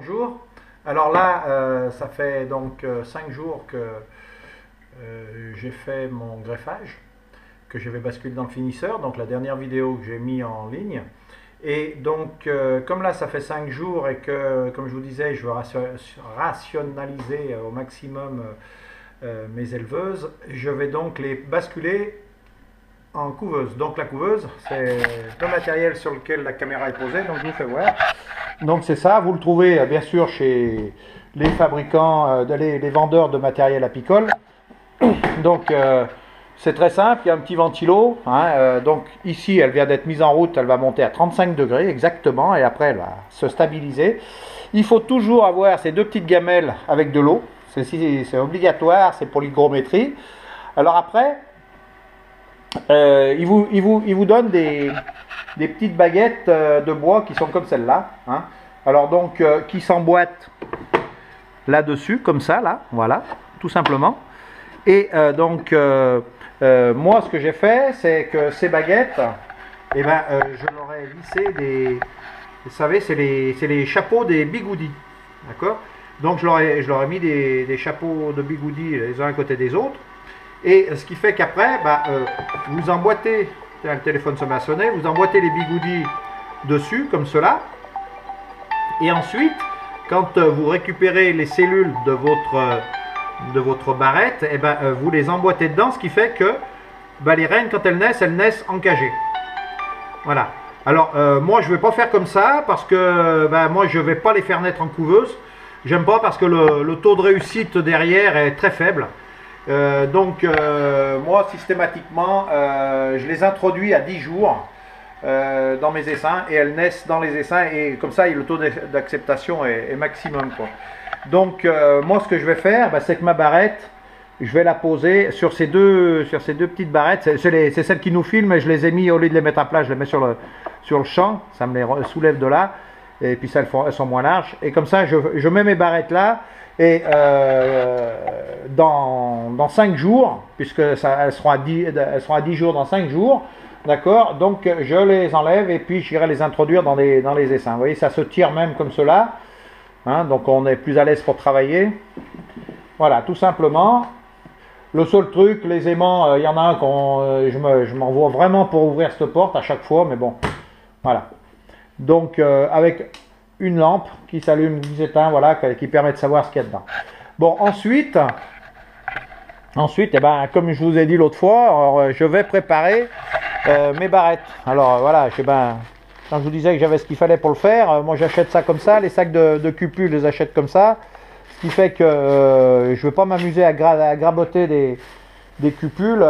Bonjour. Alors là, ça fait donc 5 jours que j'ai fait mon greffage, que je vais basculer dans le finisseur, donc la dernière vidéo que j'ai mis en ligne. Et donc, comme là, ça fait 5 jours et que, comme je vous disais, je veux rationaliser au maximum mes éleveuses, je vais donc les basculer en couveuse. Donc la couveuse, c'est le matériel sur lequel la caméra est posée, donc je vous fais voir. Donc c'est ça, vous le trouvez bien sûr chez les fabricants, les vendeurs de matériel apicole. Donc c'est très simple, il y a un petit ventilo. Donc ici elle vient d'être mise en route, elle va monter à 35 degrés exactement et après elle va se stabiliser. Il faut toujours avoir ces deux petites gamelles avec de l'eau, c'est obligatoire, c'est pour l'hygrométrie. Alors après, il vous donne des petites baguettes de bois qui sont comme celle-là. Alors donc, qui s'emboîtent là-dessus, comme ça, là, voilà, tout simplement. Et moi, ce que j'ai fait, c'est que ces baguettes, je leur ai lissé des... Vous savez, c'est les chapeaux des bigoudis, d'accord? Donc, je leur ai mis des chapeaux de bigoudis les uns à côté des autres. Et ce qui fait qu'après, vous emboîtez, le téléphone se met à sonner, vous emboîtez les bigoudis dessus, comme cela. Et ensuite, quand vous récupérez les cellules de votre barrette, vous les emboîtez dedans, ce qui fait que les reines, quand elles naissent encagées. Voilà. Alors, moi, je ne vais pas faire comme ça, parce que moi, je ne vais pas les faire naître en couveuse. J'aime pas parce que le taux de réussite derrière est très faible. Moi systématiquement je les introduis à 10 jours dans mes essaims et elles naissent dans les essaims et comme ça le taux d'acceptation est maximum, quoi. Donc moi ce que je vais faire, c'est que ma barrette, je vais la poser sur ces deux petites barrettes. C'est celles qui nous filment et je les ai mis, au lieu de les mettre à plat, je les mets sur le champ, ça me les soulève de là et puis ça elles sont moins larges et comme ça je mets mes barrettes là. Et dans 5 jours, puisque elles seront à 10 jours dans 5 jours, d'accord, donc je les enlève et puis j'irai les introduire dans les essaims. Vous voyez, ça se tire même comme cela, donc on est plus à l'aise pour travailler. Voilà, tout simplement. Le seul truc, les aimants, il y en a un je m'envoie vraiment pour ouvrir cette porte à chaque fois, mais bon, voilà. Donc avec une lampe qui s'allume, qui s'éteint, voilà, qui permet de savoir ce qu'il y a dedans. Bon, ensuite, comme je vous ai dit l'autre fois, alors, je vais préparer mes barrettes. Alors voilà, quand je vous disais que j'avais ce qu'il fallait pour le faire, moi j'achète ça comme ça, les sacs de cupules, je les achète comme ça, ce qui fait que je ne vais pas m'amuser à graboter des cupules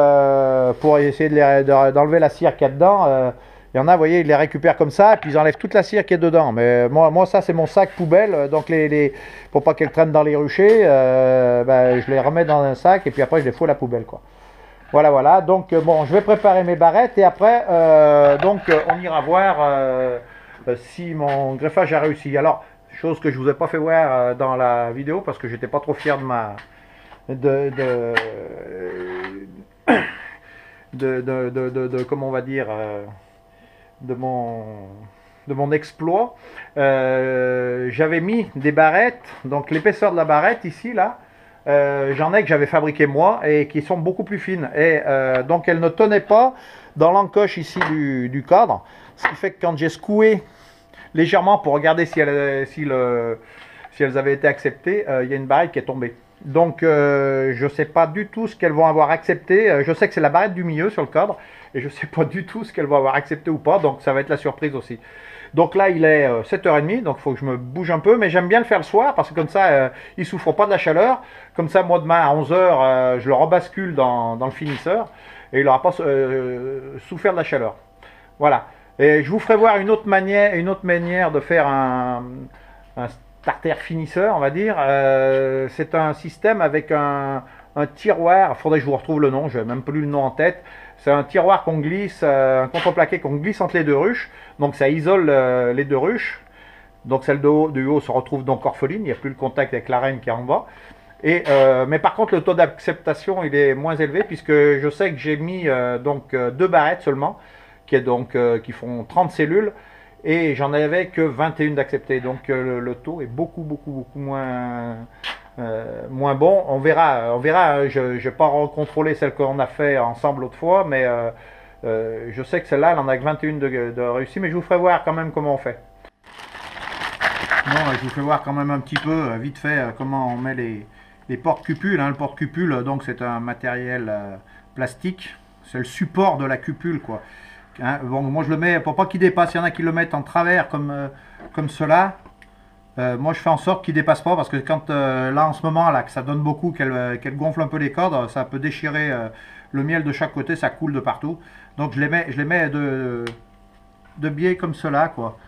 pour essayer d'enlever la cire qu'il y a dedans. Il y en a, vous voyez, ils les récupèrent comme ça, et puis ils enlèvent toute la cire qui est dedans. Mais moi ça c'est mon sac poubelle, donc pour pas qu'elles traînent dans les ruchers, je les remets dans un sac, et puis après je les fous à la poubelle, quoi. Voilà. Donc bon, je vais préparer mes barrettes, et après, on ira voir si mon greffage a réussi. Alors, chose que je vous ai pas fait voir dans la vidéo, parce que j'étais pas trop fier comment on va dire... de mon exploit. J'avais mis des barrettes, donc l'épaisseur de la barrette ici là, j'en ai que j'avais fabriqué moi et qui sont beaucoup plus fines et donc elles ne tenaient pas dans l'encoche ici du cadre, ce qui fait que quand j'ai secoué légèrement pour regarder si elles avaient été acceptées, il y a une barrette qui est tombée. Donc je ne sais pas du tout ce qu'elles vont avoir accepté. Je sais que c'est la barrette du milieu sur le cadre et je ne sais pas du tout ce qu'elles vont avoir accepté ou pas, donc ça va être la surprise aussi. Donc là il est 7h30, donc il faut que je me bouge un peu, mais j'aime bien le faire le soir parce que comme ça il ne souffre pas de la chaleur. Comme ça moi demain à 11h je le rebascule dans le finisseur et il n'aura pas souffert de la chaleur. Voilà. Et je vous ferai voir une autre manière de faire un starter finisseur, on va dire. C'est un système avec un tiroir, il faudrait que je vous retrouve le nom, je n'ai même plus le nom en tête. C'est un tiroir qu'on glisse, un contreplaqué qu'on glisse entre les deux ruches, donc ça isole les deux ruches. Donc celle du haut se retrouve donc orpheline, il n'y a plus le contact avec la reine qui est en bas. Mais par contre le taux d'acceptation il est moins élevé puisque je sais que j'ai mis deux barrettes seulement, qui font 30 cellules. et j'en avais que 21 d'acceptés. Donc le taux est beaucoup moins bon. On verra, on verra. Je ne vais pas recontrôler celle qu'on a fait ensemble l'autre fois, mais je sais que celle-là, elle en a que 21 de réussi, mais je vous ferai voir quand même comment on fait. Bon, je vous fais voir quand même un petit peu, vite fait, comment on met les porte-cupules. Hein. Le porte-cupule, donc c'est un matériel plastique. C'est le support de la cupule, quoi. Hein, bon, moi je le mets pour pas qu'il dépasse. Il y en a qui le mettent en travers comme cela. Moi je fais en sorte qu'il dépasse pas parce que quand là en ce moment là que ça donne beaucoup, qu'elle gonfle un peu les cordes, ça peut déchirer le miel de chaque côté, ça coule de partout. Donc je les mets de biais comme cela, quoi.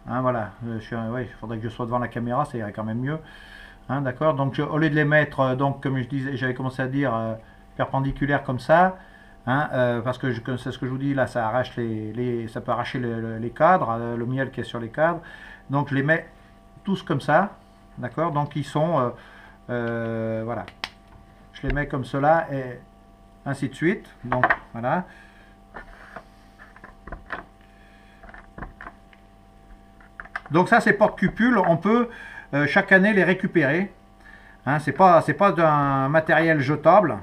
Hein, voilà, ouais, il faudrait que je sois devant la caméra, ça irait quand même mieux. Hein, d'accord, donc au lieu de les mettre, donc comme je disais, j'avais commencé à dire perpendiculaire comme ça, hein, parce que c'est ce que je vous dis là, ça arrache ça peut arracher les cadres, le miel qui est sur les cadres. Donc je les mets tous comme ça, d'accord. Donc ils sont, voilà, je les mets comme cela et ainsi de suite. Donc voilà. Donc ça, ces porte-cupules, on peut chaque année les récupérer. Hein, c'est pas d'un matériel jetable.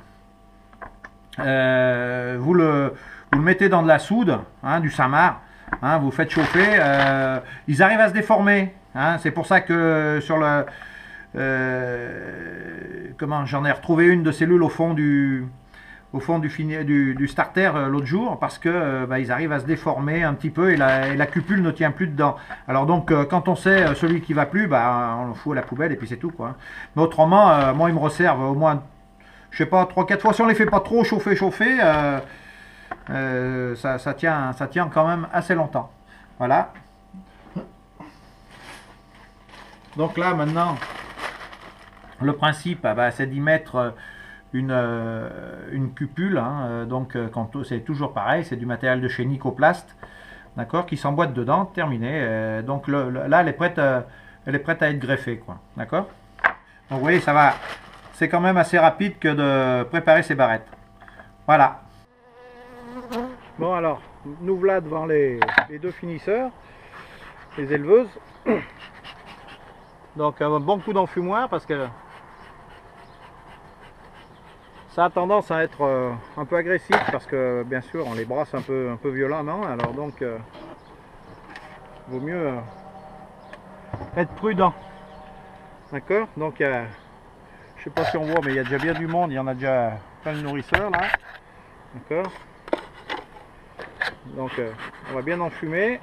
Vous le mettez dans de la soude, hein, du samar. Hein, vous faites chauffer. Ils arrivent à se déformer. Hein, c'est pour ça que sur le comment j'en ai retrouvé une de cellule au fond du starter l'autre jour parce que bah, ils arrivent à se déformer un petit peu et la cupule ne tient plus dedans. Alors donc quand on sait celui qui va plus, bah, on le fout à la poubelle et puis c'est tout, quoi. Mais autrement, moi ils me resservent au moins, je sais pas, 3-4 fois. Si on les fait pas trop chauffer, ça tient quand même assez longtemps. Voilà. Donc là maintenant, le principe, bah, c'est d'y mettre une cupule, hein, donc c'est toujours pareil, c'est du matériel de chez Nicoplast, d'accord, qui s'emboîte dedans, terminé. Donc là, elle est prête à être greffée, quoi, d'accord. Donc vous voyez, ça va, c'est quand même assez rapide que de préparer ces barrettes. Voilà. Bon alors, nous voilà devant les deux finisseurs, les éleveuses. Donc un bon coup d'enfumoir parce que ça a tendance à être un peu agressif parce que bien sûr on les brasse un peu violemment, alors donc vaut mieux être prudent. D'accord. Donc je sais pas si on voit, mais il y a déjà bien du monde, il y en a déjà plein de nourrisseurs là. D'accord. Donc on va bien enfumer.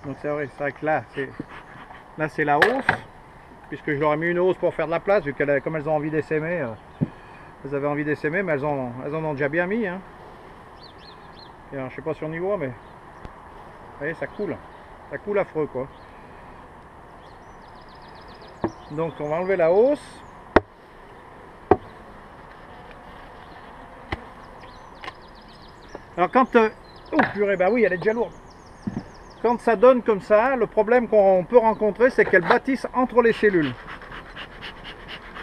Donc c'est vrai que là c'est la hausse, puisque je leur ai mis une hausse pour faire de la place, vu que comme elles ont envie d'essaimer, elles avaient envie d'essaimer, mais elles en ont déjà bien mis. Hein. Et alors, je sais pas si on y voit, mais vous voyez, ça coule affreux, quoi. Donc on va enlever la hausse. Alors quand oh purée, bah oui, elle est déjà lourde. Quand ça donne comme ça, le problème qu'on peut rencontrer, c'est qu'elles bâtissent entre les cellules.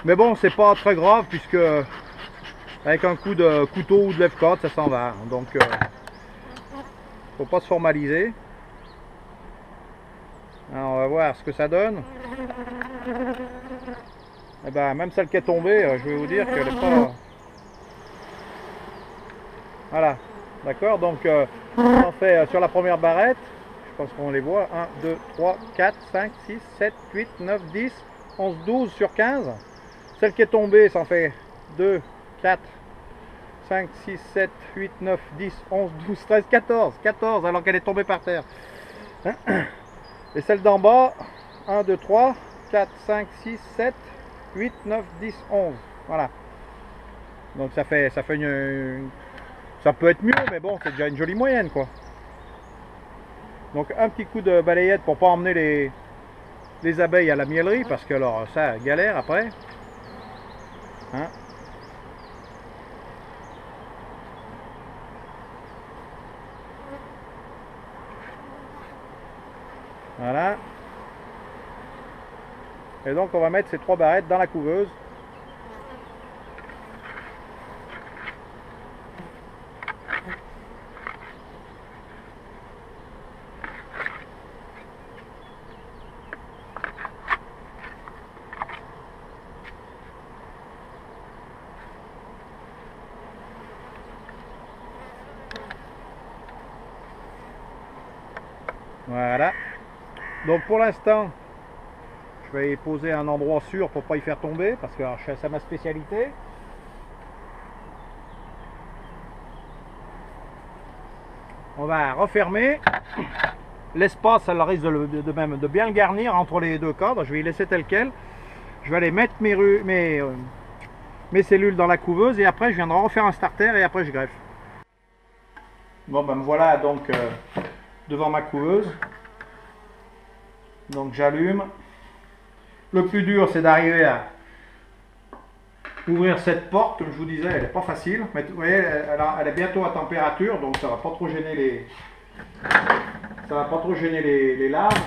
Mais bon, c'est pas très grave, puisque avec un coup de couteau ou de lève-côte, ça s'en va. Donc faut pas se formaliser. Alors, on va voir ce que ça donne. Et ben, même celle qui est tombée, je vais vous dire qu'elle n'est pas... Voilà, d'accord. Donc on fait sur la première barrette, je pense qu'on les voit, 1, 2, 3, 4, 5, 6, 7, 8, 9, 10, 11, 12 sur 15. Celle qui est tombée, ça en fait 2, 4, 5, 6, 7, 8, 9, 10, 11, 12, 13, 14. 14 alors qu'elle est tombée par terre. Et celle d'en bas, 1, 2, 3, 4, 5, 6, 7, 8, 9, 10, 11. Voilà. Donc ça fait ça peut être mieux, mais bon, c'est déjà une jolie moyenne, quoi. Donc un petit coup de balayette pour pas emmener les abeilles à la miellerie, parce que alors ça galère après. Hein? Voilà. Et donc on va mettre ces 3 barrettes dans la couveuse. Voilà. Donc pour l'instant, je vais y poser un endroit sûr pour pas y faire tomber, parce que c'est ma spécialité. On va refermer. L'espace, elle risque de bien le garnir entre les 2 cadres. Je vais y laisser tel quel. Je vais aller mettre mes cellules dans la couveuse et après je viendrai refaire un starter et après je greffe. Bon ben me voilà donc devant ma couveuse. Donc j'allume. Le plus dur c'est d'arriver à ouvrir cette porte. Comme je vous disais, elle n'est pas facile. Mais vous voyez, elle est bientôt à température, donc ça va pas trop gêner les larves.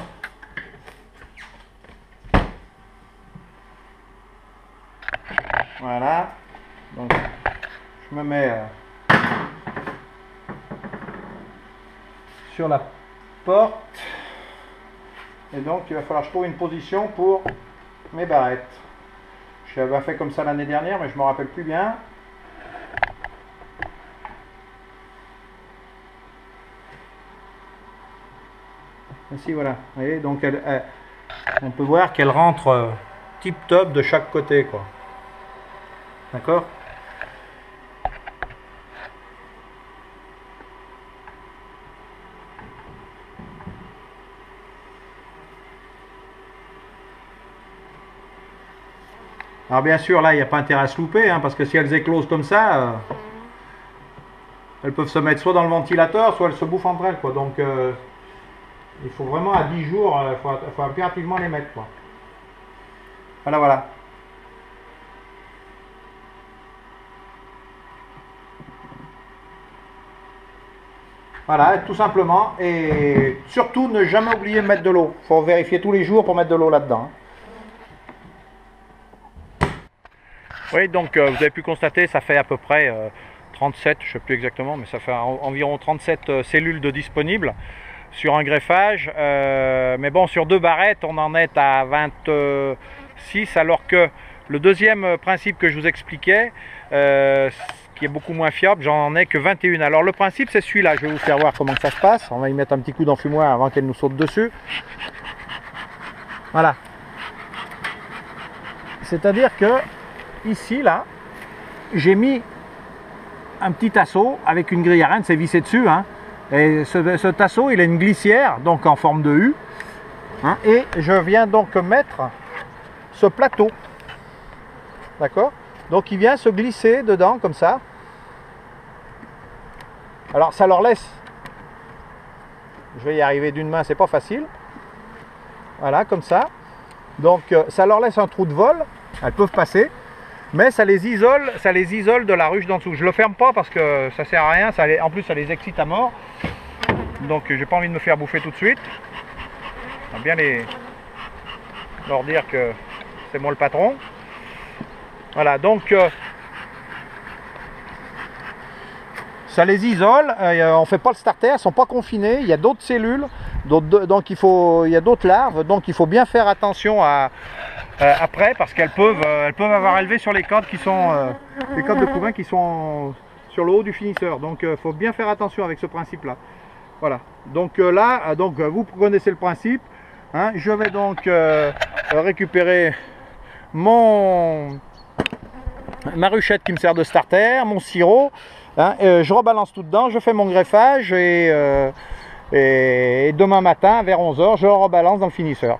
Voilà. Donc je me mets sur la porte. Et donc il va falloir que je trouve une position pour mes barrettes. J'avais fait comme ça l'année dernière, mais je ne me rappelle plus bien. Ainsi voilà. Vous voyez, donc on peut voir qu'elle rentre tip top de chaque côté, quoi. D'accord? Alors bien sûr, là, il n'y a pas intérêt à se louper, hein, parce que si elles éclosent comme ça, elles peuvent se mettre soit dans le ventilateur, soit elles se bouffent entre elles, quoi. Donc, il faut vraiment à 10 jours, il faut impérativement les mettre, quoi. Voilà, voilà. Voilà, tout simplement. Et surtout, ne jamais oublier de mettre de l'eau. Il faut vérifier tous les jours pour mettre de l'eau là-dedans. Oui, donc vous avez pu constater, ça fait à peu près 37, je ne sais plus exactement, mais ça fait environ 37 cellules de disponibles sur un greffage. Mais bon, sur 2 barrettes, on en est à 26, alors que le deuxième principe que je vous expliquais, qui est beaucoup moins fiable, j'en ai que 21. Alors le principe, c'est celui-là. Je vais vous faire voir comment ça se passe. On va y mettre un petit coup d'enfumoir avant qu'elle nous saute dessus. Voilà. C'est-à-dire que ici, là, j'ai mis un petit tasseau avec une grille à reine, c'est vissé dessus, hein. Et ce tasseau, il a une glissière, donc en forme de U, hein, et je viens donc mettre ce plateau, d'accord? Donc il vient se glisser dedans, comme ça. Alors ça leur laisse, je vais y arriver d'une main, c'est pas facile, voilà, comme ça. Donc ça leur laisse un trou de vol, elles peuvent passer. Mais ça les isole de la ruche d'en dessous. Je ne le ferme pas parce que ça sert à rien. En plus, ça les excite à mort. Donc, j'ai pas envie de me faire bouffer tout de suite. On va bien leur dire que c'est moi le patron. Voilà, donc ça les isole. On ne fait pas le starter, elles ne sont pas confinées. Il y a d'autres cellules, donc il y a d'autres larves. Donc, il faut bien faire attention après, parce qu'elles peuvent avoir élevé sur les cadres qui sont les cadres de couvain qui sont sur le haut du finisseur. Donc il faut bien faire attention avec ce principe là. Voilà, donc là, vous connaissez le principe, hein. Je vais donc récupérer ma ruchette qui me sert de starter, mon sirop, hein, je rebalance tout dedans, je fais mon greffage et demain matin vers 11 h je le rebalance dans le finisseur.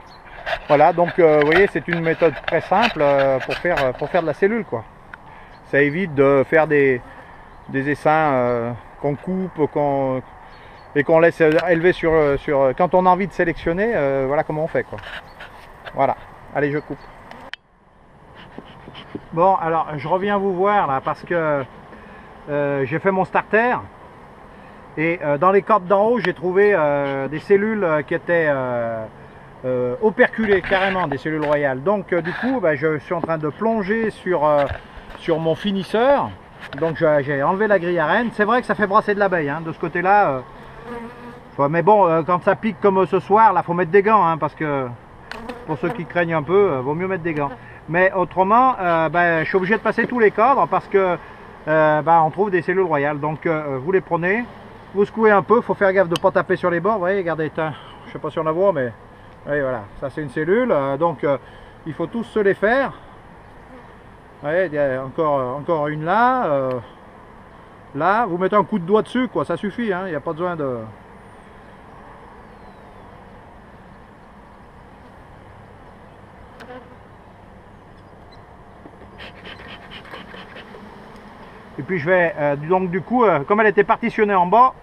Voilà, donc vous voyez, c'est une méthode très simple pour faire de la cellule, quoi. Ça évite de faire des essaims qu'on coupe, et qu'on laisse élever quand on a envie de sélectionner. Voilà comment on fait, quoi. Voilà, allez, je coupe. Bon, alors je reviens vous voir là parce que j'ai fait mon starter Et dans les cordes d'en haut, j'ai trouvé des cellules qui étaient operculées, carrément, des cellules royales. Donc du coup, bah, je suis en train de plonger sur mon finisseur. Donc j'ai enlevé la grille à reine. C'est vrai que ça fait brasser de l'abeille, hein, de ce côté-là. Mais bon, quand ça pique comme ce soir, là, faut mettre des gants, hein, parce que pour ceux qui craignent un peu, vaut mieux mettre des gants. Mais autrement, bah, je suis obligé de passer tous les cadres parce que bah, on trouve des cellules royales. Donc vous les prenez, vous secouez un peu, il faut faire gaffe de ne pas taper sur les bords. Vous voyez, regardez, je ne sais pas si on la voit, mais oui, voilà, ça c'est une cellule. Donc il faut tous se les faire. Vous voyez, il y a encore une là. Là, vous mettez un coup de doigt dessus, quoi, ça suffit, hein, il n'y a pas besoin de... Et puis je vais, donc du coup, comme elle était partitionnée en bas,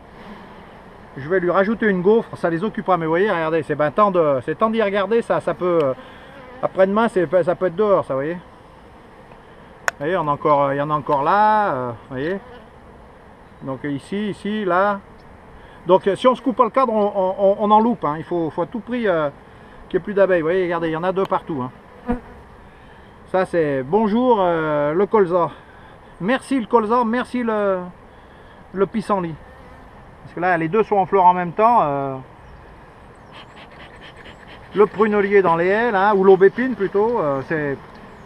je vais lui rajouter une gaufre, ça les occupera. Mais vous voyez, regardez, c'est ben, temps d'y regarder, ça peut... Après-demain, ça peut être dehors, ça, vous voyez. Vous voyez, il y en a encore là, vous voyez. Donc ici, là. Donc si on ne se coupe pas le cadre, on en loupe, hein. Il faut à tout prix qu'il n'y ait plus d'abeilles. Vous voyez, regardez, il y en a deux partout, hein. Ça c'est bonjour le colza. Merci le colza, merci le pissenlit. Parce que là, les deux sont en fleurs en même temps. Le prunelier dans les haies, hein, ou l'aubépine plutôt.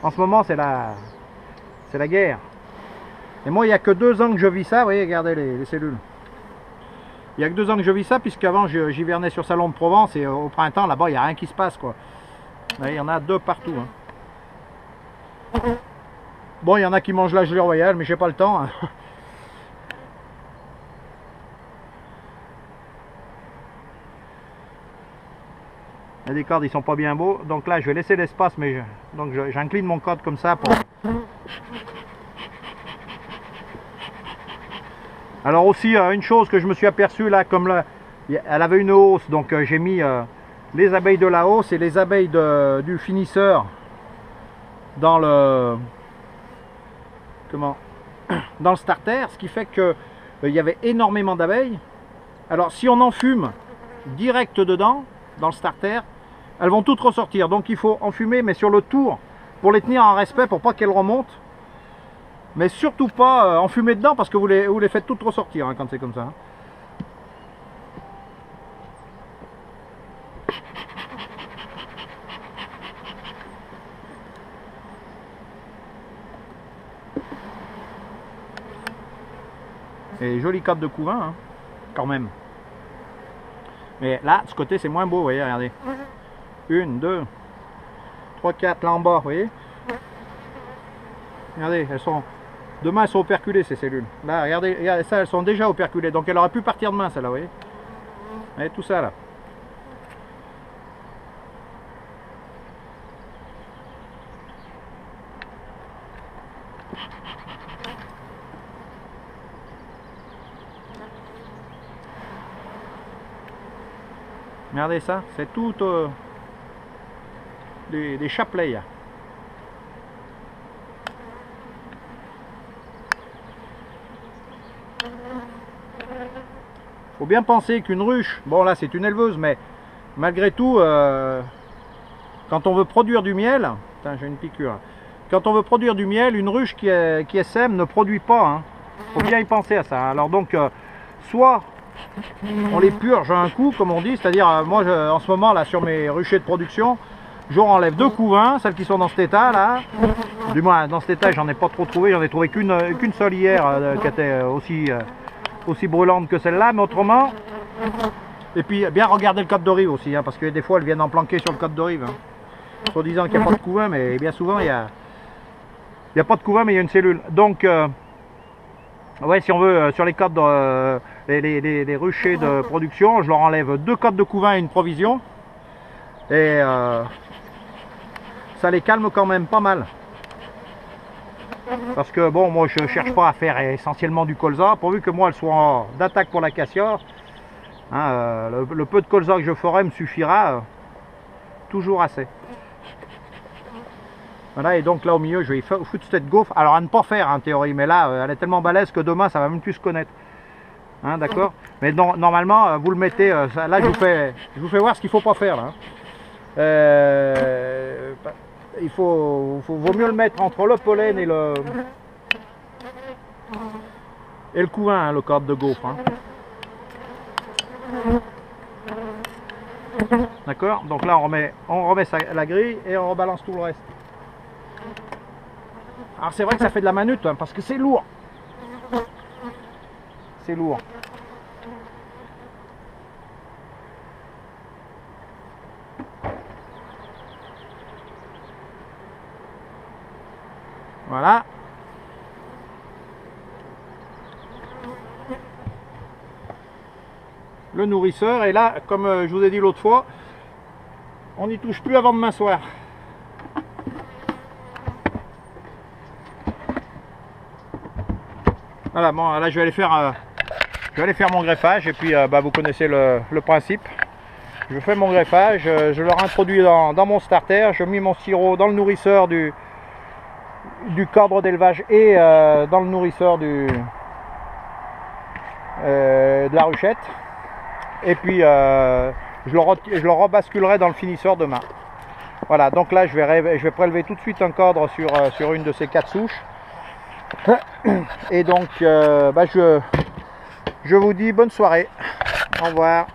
En ce moment, c'est la guerre. Et moi, il n'y a que 2 ans que je vis ça. Vous voyez, regardez les cellules. Il n'y a que 2 ans que je vis ça, puisqu'avant, j'hivernais sur Salon de Provence. Et au printemps, là-bas, il n'y a rien qui se passe, quoi. Vous voyez, il y en a 2 partout, hein. Bon, il y en a qui mangent la gelée royale, mais j'ai pas le temps, hein. Il y a des cadres, ils sont pas bien beaux. Donc là, je vais laisser l'espace, mais donc j'incline mon cadre comme ça pour... Alors aussi, une chose que je me suis aperçu là, comme là, elle avait une hausse, donc j'ai mis les abeilles de la hausse et les abeilles du finisseur dans le dans le starter, ce qui fait que il y avait énormément d'abeilles. Alors si on en fume direct dedans, dans le starter, elles vont toutes ressortir. Donc il faut enfumer, mais sur le tour, pour les tenir en respect, pour pas qu'elles remontent. Mais surtout pas enfumer dedans, parce que vous les faites toutes ressortir, hein, quand c'est comme ça, hein. Et joli cadre de couvain, hein, quand même. Mais là, de ce côté, c'est moins beau, vous voyez, regardez. 1, 2, 3, 4, là en bas, vous voyez. Regardez, demain, elles sont operculées, ces cellules. Là, regardez, ça, elles sont déjà operculées. Donc, elle aurait pu partir demain, celle-là, vous voyez. Vous voyez, tout ça, là. Regardez ça, c'est tout des chapelets. Faut bien penser qu'une ruche, bon là c'est une éleveuse, mais malgré tout, quand on veut produire du miel, putain, j'ai une piqûre. Quand on veut produire du miel, une ruche qui essaime ne produit pas, hein. Faut bien y penser à ça. Alors donc, soit on les purge un coup, comme on dit, c'est-à-dire moi en ce moment là sur mes ruchers de production, je enlève 2 couvains, celles qui sont dans cet état là. Du moins dans cet état j'en ai pas trop trouvé, j'en ai trouvé qu'une seule hier qui était aussi brûlante que celle-là, mais autrement. Et puis bien regarder le cadre de rive aussi, hein, parce que des fois elles viennent en planquer sur le cadre de rive, hein. Soit disant qu'il n'y a pas de couvain, mais bien souvent il n'y a pas de couvain, mais il y a une cellule. Donc ouais, si on veut, sur les cadres, les ruchers de production, je leur enlève 2 cadres de couvain et une provision. Et ça les calme quand même pas mal. Parce que bon, moi je cherche pas à faire essentiellement du colza, pourvu que moi elles soient d'attaque pour l'acacia. Hein, le peu de colza que je ferai me suffira toujours assez. Voilà, et donc là au milieu je vais foutre cette gaufre. Alors à ne pas faire en théorie, mais là elle est tellement balèze que demain ça va même plus se connaître. Hein, d'accord. Mais normalement, vous le mettez, là je vous fais voir ce qu'il ne faut pas faire là. Il vaut mieux le mettre entre le pollen et le couvain, hein, le cadre de gaufre. Hein. D'accord. Donc là on remet la grille et on rebalance tout le reste. Alors c'est vrai que ça fait de la manute hein, parce que c'est lourd. C'est lourd. Voilà. Le nourrisseur, et là, comme je vous ai dit l'autre fois, on n'y touche plus avant demain soir. Voilà, bon, là je vais aller faire mon greffage, et puis bah, vous connaissez le principe. Je fais mon greffage, je le réintroduis dans mon starter, je mets mon sirop dans le nourrisseur du cadre d'élevage et dans le nourrisseur de la ruchette. Et puis je le rebasculerai dans le finisseur demain. Voilà, donc là je vais prélever tout de suite un cadre sur une de ces 4 souches. Et donc bah, je vous dis bonne soirée. Au revoir.